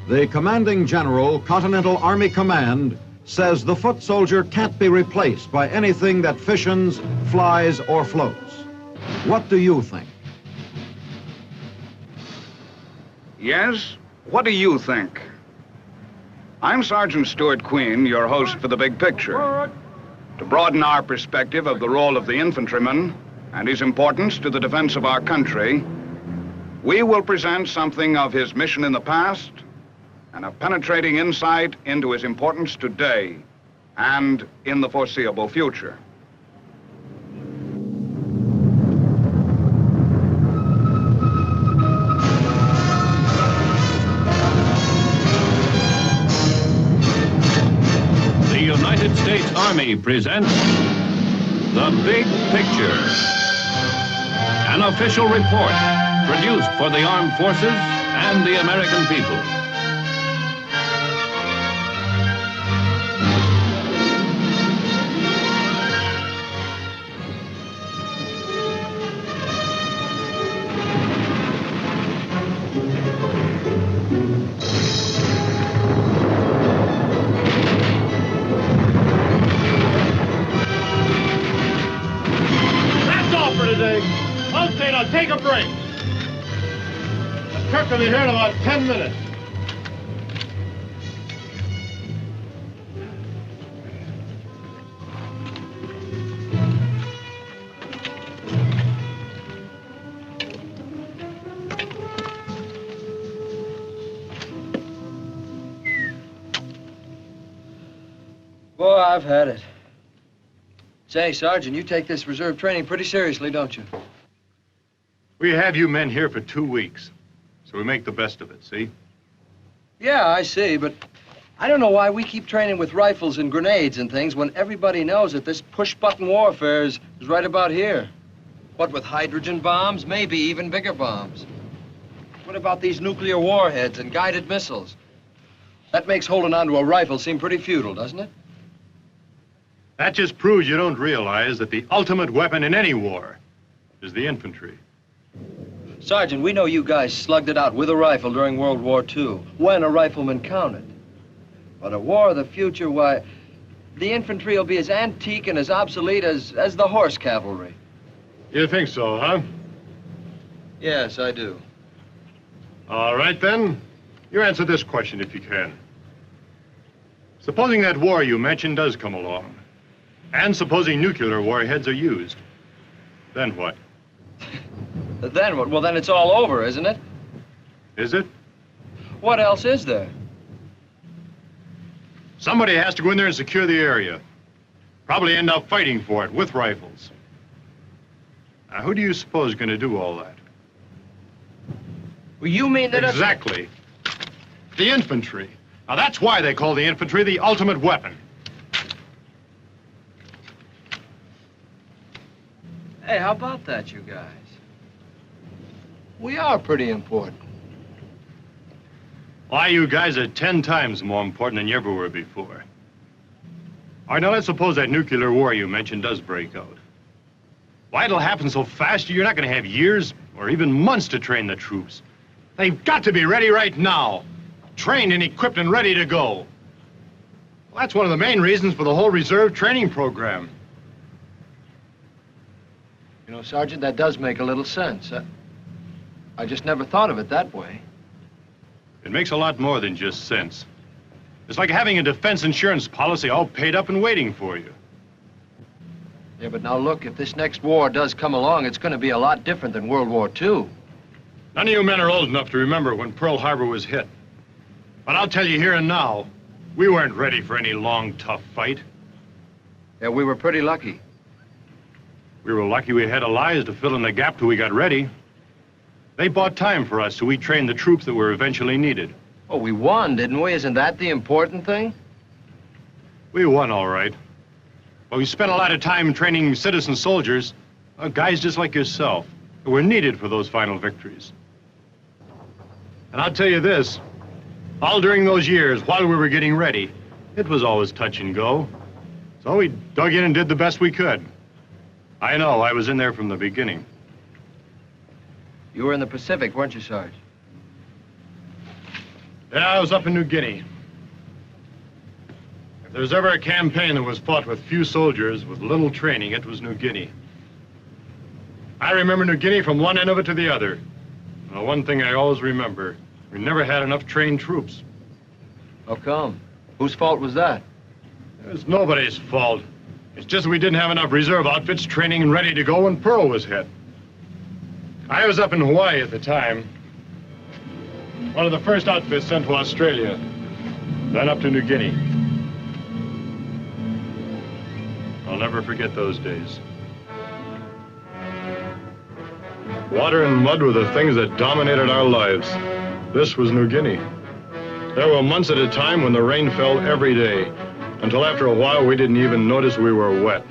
The commanding general, Continental Army Command, says the foot soldier can't be replaced by anything that fissions, flies, or floats. What do you think? Yes? What do you think? I'm Sergeant Stuart Queen, your host for The Big Picture. To broaden our perspective of the role of the infantryman and his importance to the defense of our country, we will present something of his mission in the past and a penetrating insight into his importance today and in the foreseeable future. The United States Army presents The Big Picture, an official report produced for the armed forces and the American people. Okay, now take a break. The truck will be here in about 10 minutes. Boy, I've had it. Say, Sergeant, you take this reserve training pretty seriously, don't you? We have you men here for 2 weeks, so we make the best of it, see? Yeah, I see, but I don't know why we keep training with rifles and grenades and things when everybody knows that this push-button warfare is right about here. What with hydrogen bombs, maybe even bigger bombs. What about these nuclear warheads and guided missiles? That makes holding onto a rifle seem pretty futile, doesn't it? That just proves you don't realize that the ultimate weapon in any war is the infantry. Sergeant, we know you guys slugged it out with a rifle during World War II, when a rifleman counted. But a war of the future, why, the infantry will be as antique and as obsolete as the horse cavalry. You think so, huh? Yes, I do. All right, then. You answer this question if you can. Supposing that war you mentioned does come along, and supposing nuclear warheads are used, then what? Then what? Well, then it's all over, isn't it? Is it? What else is there? Somebody has to go in there and secure the area. Probably end up fighting for it with rifles. Now, who do you suppose is going to do all that? Well, you mean that Exactly. The infantry. Now, that's why they call the infantry the ultimate weapon. Hey, how about that, you guys? We are pretty important. Why, you guys are 10 times more important than you ever were before. All right, now let's suppose that nuclear war you mentioned does break out. Why, it'll happen so fast, you're not going to have years or even months to train the troops. They've got to be ready right now. Trained and equipped and ready to go. Well, that's one of the main reasons for the whole reserve training program. You know, Sergeant, that does make a little sense. I just never thought of it that way. It makes a lot more than just sense. It's like having a defense insurance policy all paid up and waiting for you. Yeah, but now look, if this next war does come along, it's going to be a lot different than World War II. None of you men are old enough to remember when Pearl Harbor was hit. But I'll tell you here and now, we weren't ready for any long, tough fight. Yeah, we were pretty lucky. We were lucky we had allies to fill in the gap till we got ready. They bought time for us, so we trained the troops that were eventually needed. Oh, we won, didn't we? Isn't that the important thing? We won, all right. But we spent a lot of time training citizen soldiers, guys just like yourself, who were needed for those final victories. And I'll tell you this, all during those years, while we were getting ready, it was always touch and go. So we dug in and did the best we could. I know, I was in there from the beginning. You were in the Pacific, weren't you, Sarge? Yeah, I was up in New Guinea. If there's ever a campaign that was fought with few soldiers, with little training, it was New Guinea. I remember New Guinea from one end of it to the other. Now, one thing I always remember, we never had enough trained troops. How come? Whose fault was that? It was nobody's fault. It's just we didn't have enough reserve outfits training and ready to go when Pearl was hit. I was up in Hawaii at the time. One of the first outfits sent to Australia, then up to New Guinea. I'll never forget those days. Water and mud were the things that dominated our lives. This was New Guinea. There were months at a time when the rain fell every day, until after a while we didn't even notice we were wet.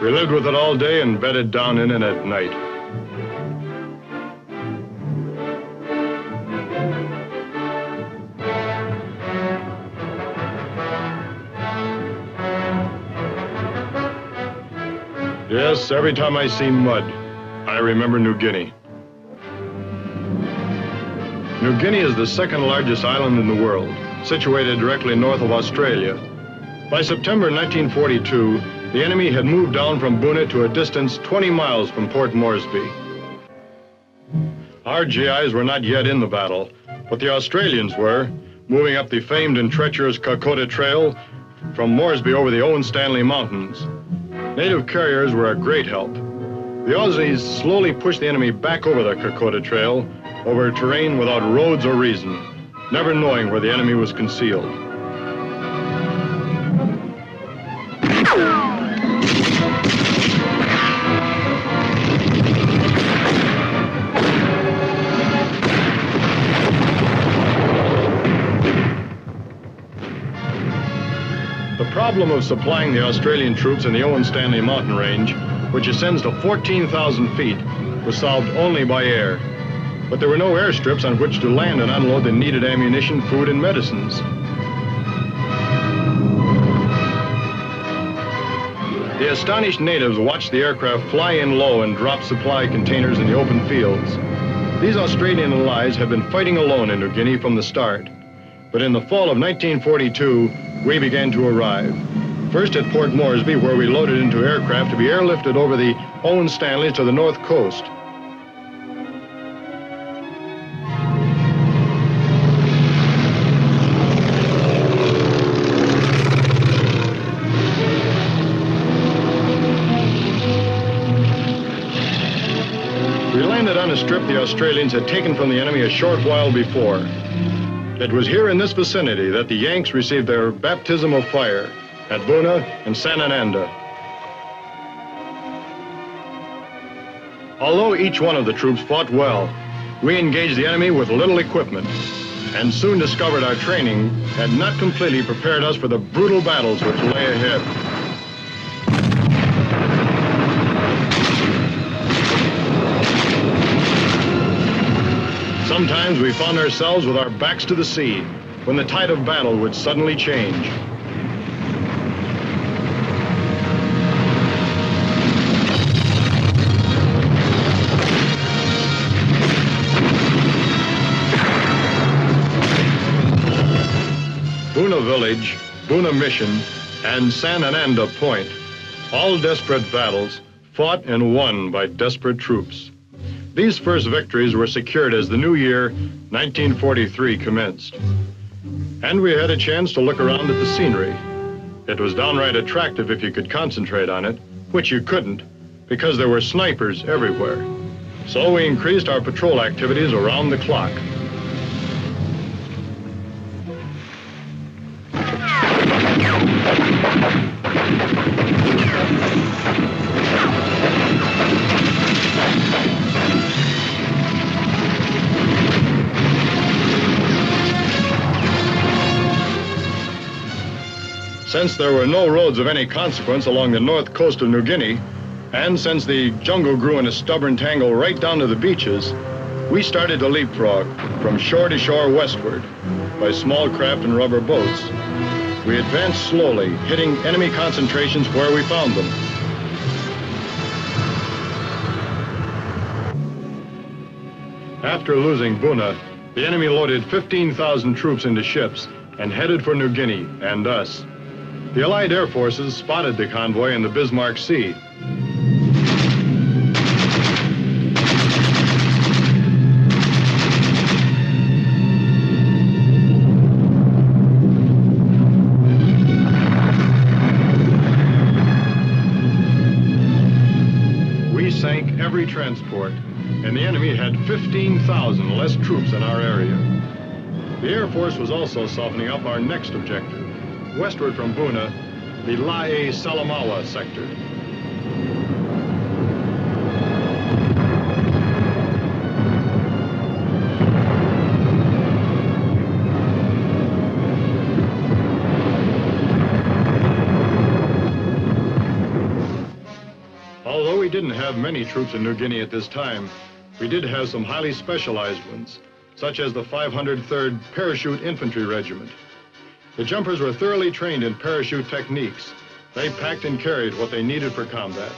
We lived with it all day and bedded down in it at night. Yes, every time I see mud, I remember New Guinea. New Guinea is the second largest island in the world, situated directly north of Australia. By September 1942, the enemy had moved down from Buna to a distance 20 miles from Port Moresby. Our GIs were not yet in the battle, but the Australians were, moving up the famed and treacherous Kokoda Trail from Moresby over the Owen Stanley Mountains. Native carriers were a great help. The Aussies slowly pushed the enemy back over the Kokoda Trail, over terrain without roads or reason, never knowing where the enemy was concealed. The problem of supplying the Australian troops in the Owen Stanley mountain range, which ascends to 14,000 feet, was solved only by air. But there were no airstrips on which to land and unload the needed ammunition, food, and medicines. The astonished natives watched the aircraft fly in low and drop supply containers in the open fields. These Australian allies had been fighting alone in New Guinea from the start. But in the fall of 1942, we began to arrive. First at Port Moresby, where we loaded into aircraft to be airlifted over the Owen Stanleys to the north coast. We landed on a strip the Australians had taken from the enemy a short while before. It was here in this vicinity that the Yanks received their baptism of fire at Buna and Sanananda. Although each one of the troops fought well, we engaged the enemy with little equipment and soon discovered our training had not completely prepared us for the brutal battles which lay ahead. Sometimes we found ourselves with our backs to the sea when the tide of battle would suddenly change. Buna Village, Buna Mission, and Sanananda Point, all desperate battles fought and won by desperate troops. These first victories were secured as the new year, 1943, commenced. And we had a chance to look around at the scenery. It was downright attractive if you could concentrate on it, which you couldn't, because there were snipers everywhere. So we increased our patrol activities around the clock. Since there were no roads of any consequence along the north coast of New Guinea, and since the jungle grew in a stubborn tangle right down to the beaches, we started to leapfrog from shore to shore westward by small craft and rubber boats. We advanced slowly, hitting enemy concentrations where we found them. After losing Buna, The enemy loaded 15,000 troops into ships and headed for New Guinea and us. The Allied air forces spotted the convoy in the Bismarck Sea. We sank every transport, and the enemy had 15,000 less troops in our area. The Air Force was also softening up our next objective, westward from Buna, the Lae-Salamaua sector. Although we didn't have many troops in New Guinea at this time, we did have some highly specialized ones, such as the 503rd Parachute Infantry Regiment. The jumpers were thoroughly trained in parachute techniques. They packed and carried what they needed for combat.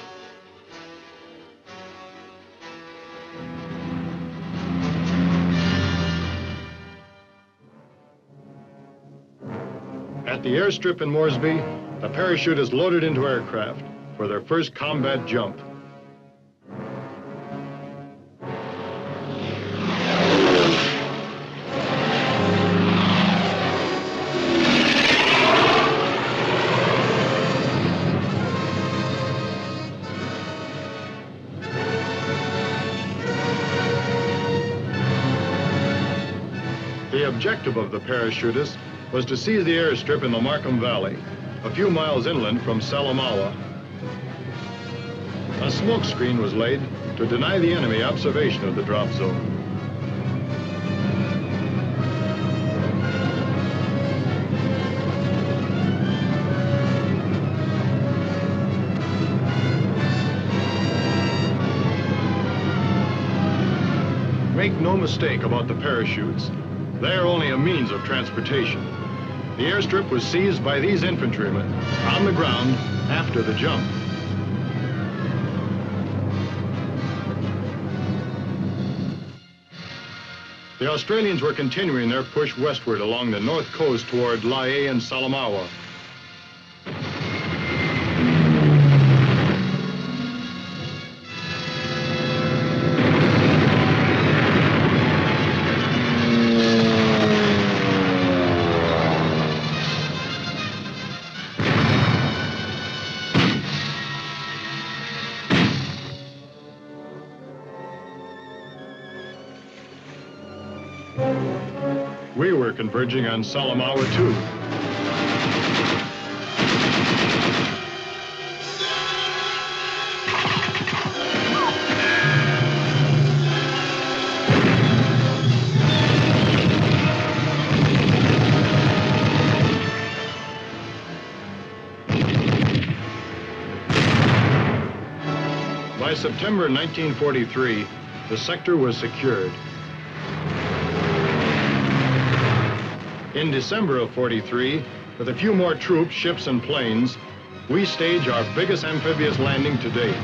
At the airstrip in Moresby, the parachute is loaded into aircraft for their first combat jump. The objective of the parachutists was to seize the airstrip in the Markham Valley, a few miles inland from Salamaua. A smoke screen was laid to deny the enemy observation of the drop zone. Make no mistake about the parachutes. They are only a means of transportation. The airstrip was seized by these infantrymen on the ground after the jump. The Australians were continuing their push westward along the north coast toward Lae and Salamaua. We were converging on Salamaua, too. By September 1943, the sector was secured. In December of '43, with a few more troops, ships, and planes, we staged our biggest amphibious landing to date.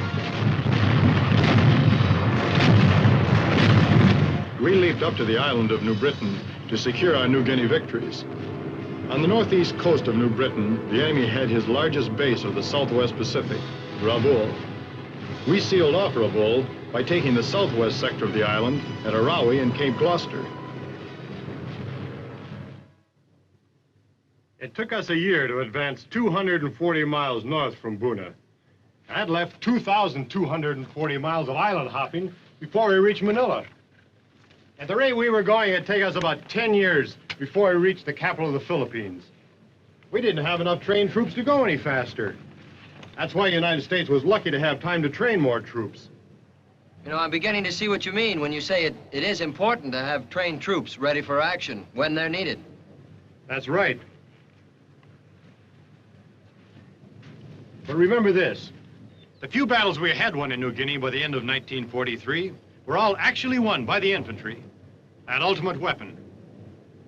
We leaped up to the island of New Britain to secure our New Guinea victories. On the northeast coast of New Britain, the enemy had his largest base of the Southwest Pacific, Rabaul. We sealed off Rabaul by taking the southwest sector of the island at Arawi and Cape Gloucester. It took us a year to advance 240 miles north from Buna. That left 2,240 miles of island hopping before we reached Manila. At the rate we were going, it'd take us about 10 years before we reached the capital of the Philippines. We didn't have enough trained troops to go any faster. That's why the United States was lucky to have time to train more troops. You know, I'm beginning to see what you mean when you say it is important to have trained troops ready for action when they're needed. That's right. But remember this, the few battles we had won in New Guinea by the end of 1943 were all actually won by the infantry, that ultimate weapon.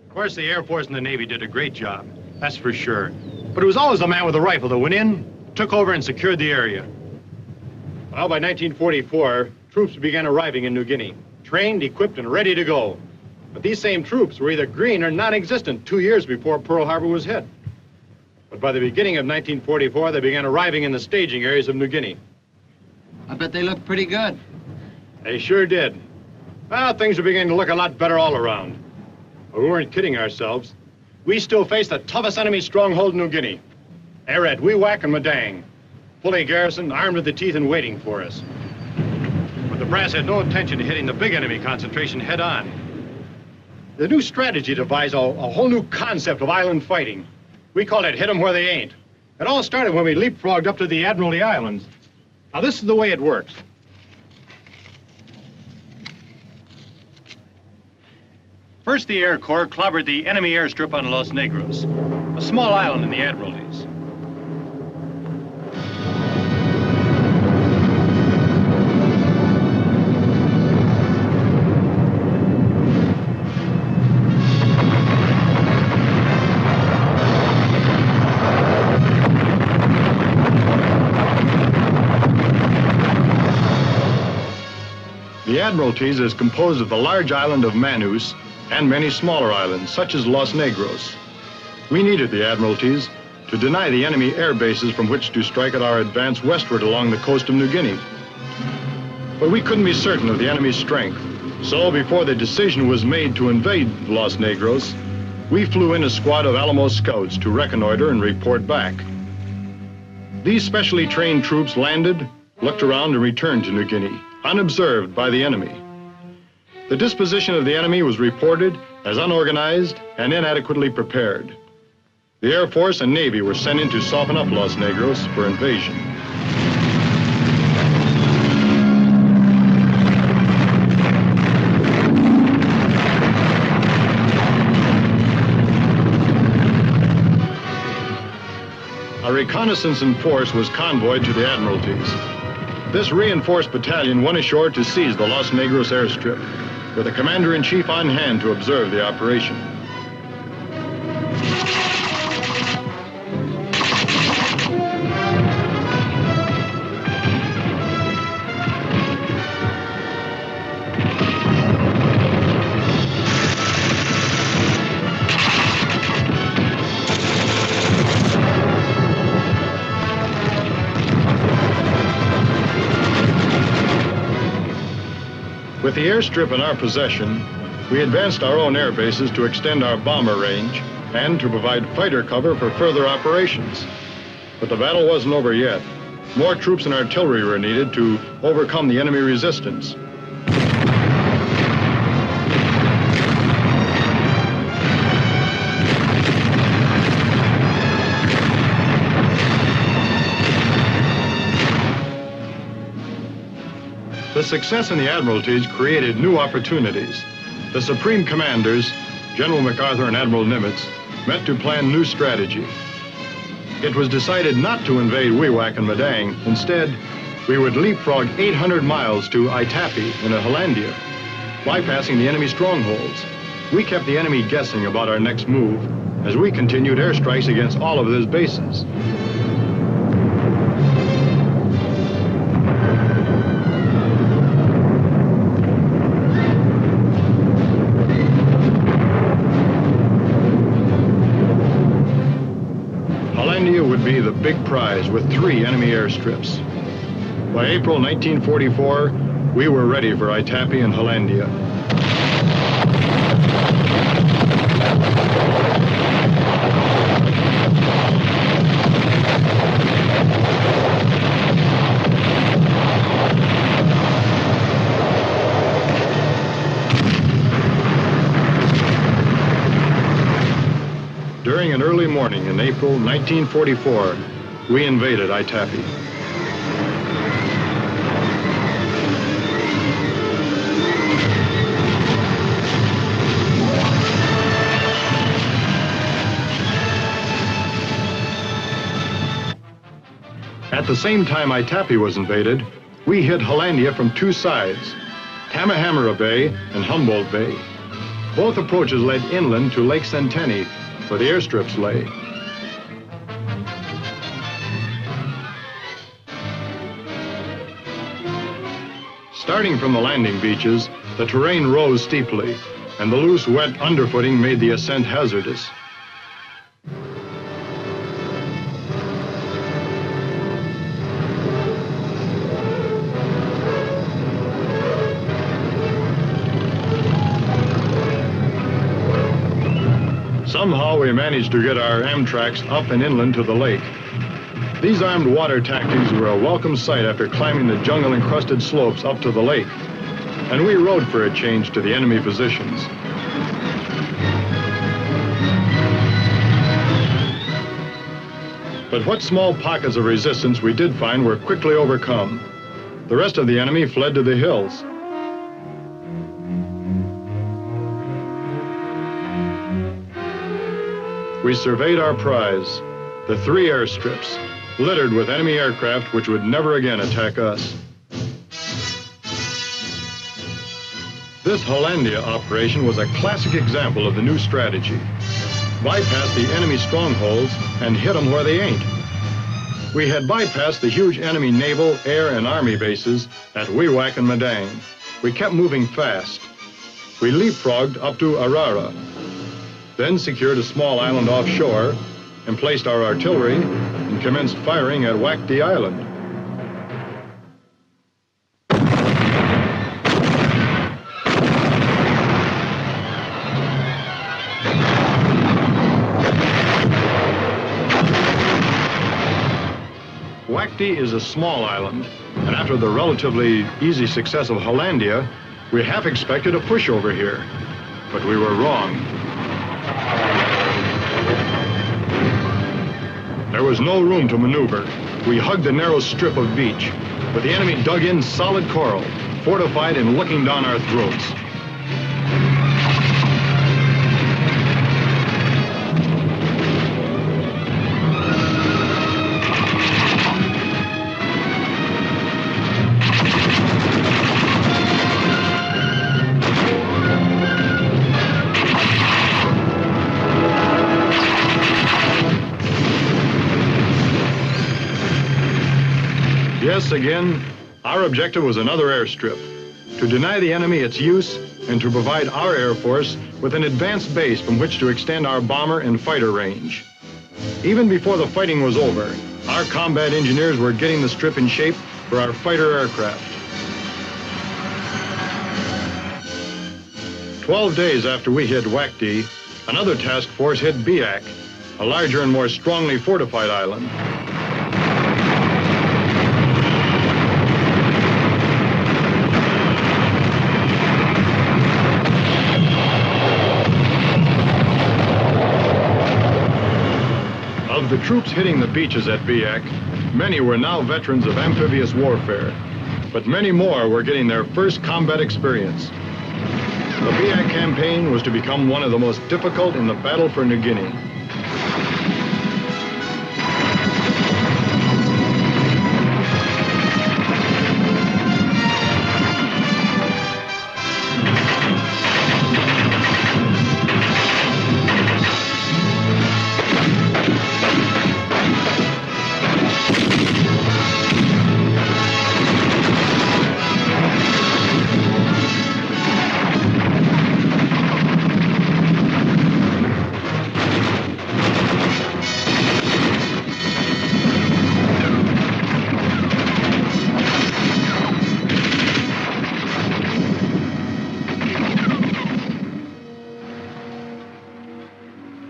Of course, the Air Force and the Navy did a great job, that's for sure. But it was always the man with the rifle that went in, took over, and secured the area. Well, by 1944, troops began arriving in New Guinea, trained, equipped, and ready to go. But these same troops were either green or non-existent 2 years before Pearl Harbor was hit. But by the beginning of 1944, they began arriving in the staging areas of New Guinea. I bet they look pretty good. They sure did. Well, things were beginning to look a lot better all around. But we weren't kidding ourselves. We still faced the toughest enemy stronghold in New Guinea. They're at WWII and Madang, fully garrisoned, armed to the teeth and waiting for us. But the brass had no intention of hitting the big enemy concentration head on. The new strategy devised a whole new concept of island fighting. We called it hit 'em where they ain't. It all started when we leapfrogged up to the Admiralty Islands. Now, this is the way it works. First, the Air Corps clobbered the enemy airstrip on Los Negros, a small island in the Admiralties. The Admiralties is composed of the large island of Manus and many smaller islands, such as Los Negros. We needed the Admiralties to deny the enemy air bases from which to strike at our advance westward along the coast of New Guinea. But we couldn't be certain of the enemy's strength, so before the decision was made to invade Los Negros, we flew in a squad of Alamo scouts to reconnoiter and report back. These specially trained troops landed, looked around, and returned to New Guinea, unobserved by the enemy. The disposition of the enemy was reported as unorganized and inadequately prepared. The Air Force and Navy were sent in to soften up Los Negros for invasion. A reconnaissance in force was convoyed to the Admiralties. This reinforced battalion went ashore to seize the Los Negros airstrip, with a commander-in-chief on hand to observe the operation. With the airstrip in our possession, we advanced our own air bases to extend our bomber range and to provide fighter cover for further operations. But the battle wasn't over yet. More troops and artillery were needed to overcome the enemy resistance. The success in the Admiralties created new opportunities. The Supreme Commanders, General MacArthur and Admiral Nimitz, met to plan new strategy. It was decided not to invade WWII and Madang. Instead, we would leapfrog 800 miles to Itapi in Hollandia, bypassing the enemy strongholds. We kept the enemy guessing about our next move as we continued airstrikes against all of his bases. Would be the big prize with 3 enemy airstrips. By April 1944, we were ready for Itapi and Hollandia. During an early morning in April 1944, we invaded Itapi. At the same time Itapi was invaded, we hit Hollandia from 2 sides, Tamahamara Bay and Humboldt Bay. Both approaches led inland to Lake Centeni, where the airstrips lay. Starting from the landing beaches, the terrain rose steeply, and the loose, wet underfooting made the ascent hazardous. Somehow we managed to get our Amtraks up and inland to the lake. These armed water taxis were a welcome sight after climbing the jungle-encrusted slopes up to the lake. And we rode for a change to the enemy positions. But what small pockets of resistance we did find were quickly overcome. The rest of the enemy fled to the hills. We surveyed our prize, the 3 airstrips, littered with enemy aircraft which would never again attack us. This Hollandia operation was a classic example of the new strategy. Bypass the enemy strongholds and hit them where they ain't. We had bypassed the huge enemy naval, air, and army bases at WWII and Madang. We kept moving fast. We leapfrogged up to Arara, then secured a small island offshore and placed our artillery and commenced firing at WWII Island. WWII is a small island, and after the relatively easy success of Hollandia, we half expected a pushover here, but we were wrong. There was no room to maneuver. We hugged the narrow strip of beach, but the enemy dug in solid coral, fortified and looking down our throats. Yes, again, our objective was another airstrip, to deny the enemy its use and to provide our Air Force with an advanced base from which to extend our bomber and fighter range. Even before the fighting was over, our combat engineers were getting the strip in shape for our fighter aircraft. 12 days after we hit WWII, another task force hit Biak, a larger and more strongly fortified island. Of the troops hitting the beaches at Biak, many were now veterans of amphibious warfare, but many more were getting their first combat experience. The Biak campaign was to become one of the most difficult in the battle for Nieuw-Guinea.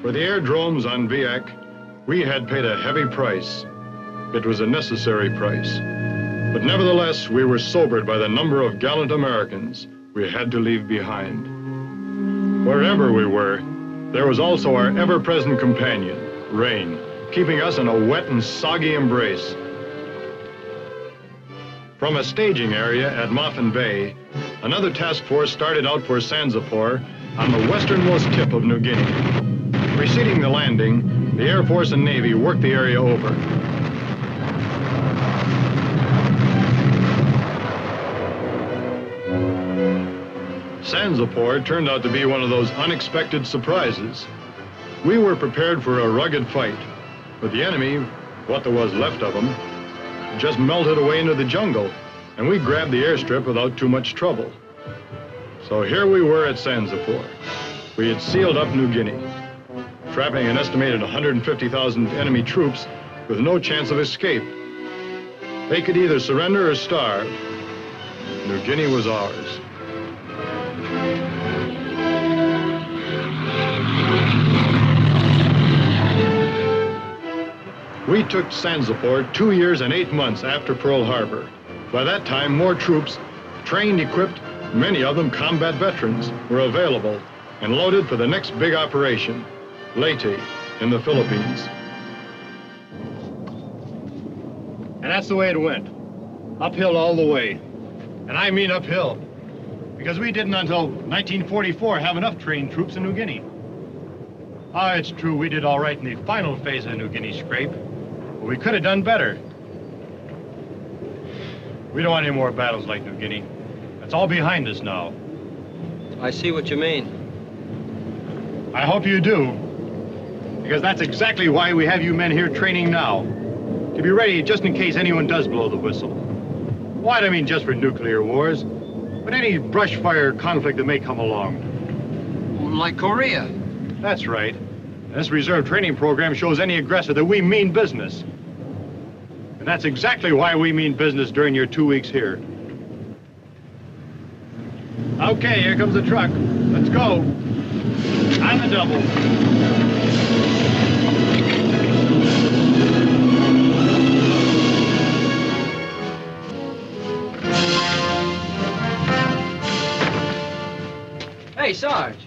For the airdromes on Biak, we had paid a heavy price. It was a necessary price. But nevertheless, we were sobered by the number of gallant Americans we had to leave behind. Wherever we were, there was also our ever-present companion, rain, keeping us in a wet and soggy embrace. From a staging area at Moffin Bay, another task force started out for Sanzapor on the westernmost tip of Nieuw-Guinea. Preceding the landing, the Air Force and Navy worked the area over. Sanzapor turned out to be one of those unexpected surprises. We were prepared for a rugged fight, but the enemy, what there was left of them, just melted away into the jungle, and we grabbed the airstrip without too much trouble. So here we were at Sanzapur. We had sealed up New Guinea, trapping an estimated 150,000 enemy troops with no chance of escape. They could either surrender or starve. New Guinea was ours. We took Sanzapur 2 years and 8 months after Pearl Harbor. By that time, more troops, trained, equipped, many of them combat veterans, were available and loaded for the next big operation, Leyte in the Philippines. And that's the way it went. Uphill all the way. And I mean uphill. Because we didn't until 1944 have enough trained troops in New Guinea. Ah, it's true, we did all right in the final phase of the New Guinea scrape. But we could have done better. We don't want any more battles like New Guinea. That's all behind us now. I see what you mean. I hope you do. Because that's exactly why we have you men here training now. To be ready just in case anyone does blow the whistle. Well, I don't mean just for nuclear wars, but any brush fire conflict that may come along. Like Korea. That's right. This reserve training program shows any aggressor that we mean business. And that's exactly why we mean business during your 2 weeks here. Okay, here comes the truck. Let's go. On the double. Hey, Sarge.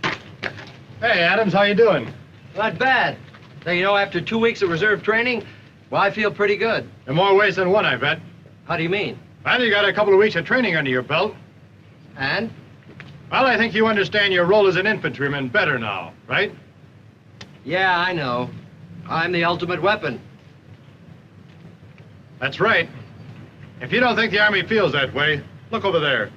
Hey, Adams, how you doing? Not bad. Now, you know, after 2 weeks of reserve training, well, I feel pretty good. In more ways than one, I bet. How do you mean? Well, you got a couple of weeks of training under your belt. And? Well, I think you understand your role as an infantryman better now, right? Yeah, I know. I'm the ultimate weapon. That's right. If you don't think the Army feels that way, look over there.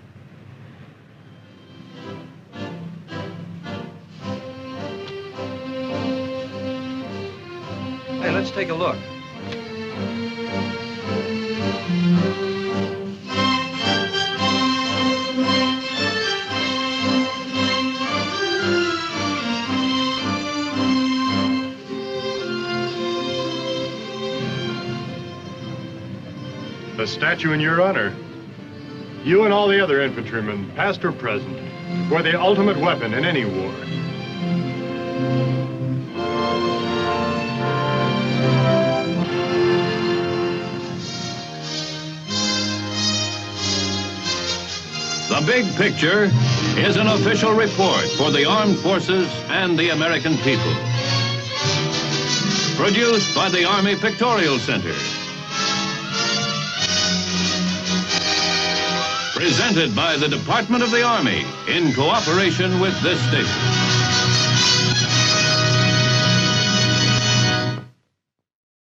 Hey, let's take a look. A statue in your honor. You and all the other infantrymen, past or present, were the ultimate weapon in any war. The Big Picture is an official report for the armed forces and the American people. Produced by the Army Pictorial Center. Presented by the Department of the Army in cooperation with this station.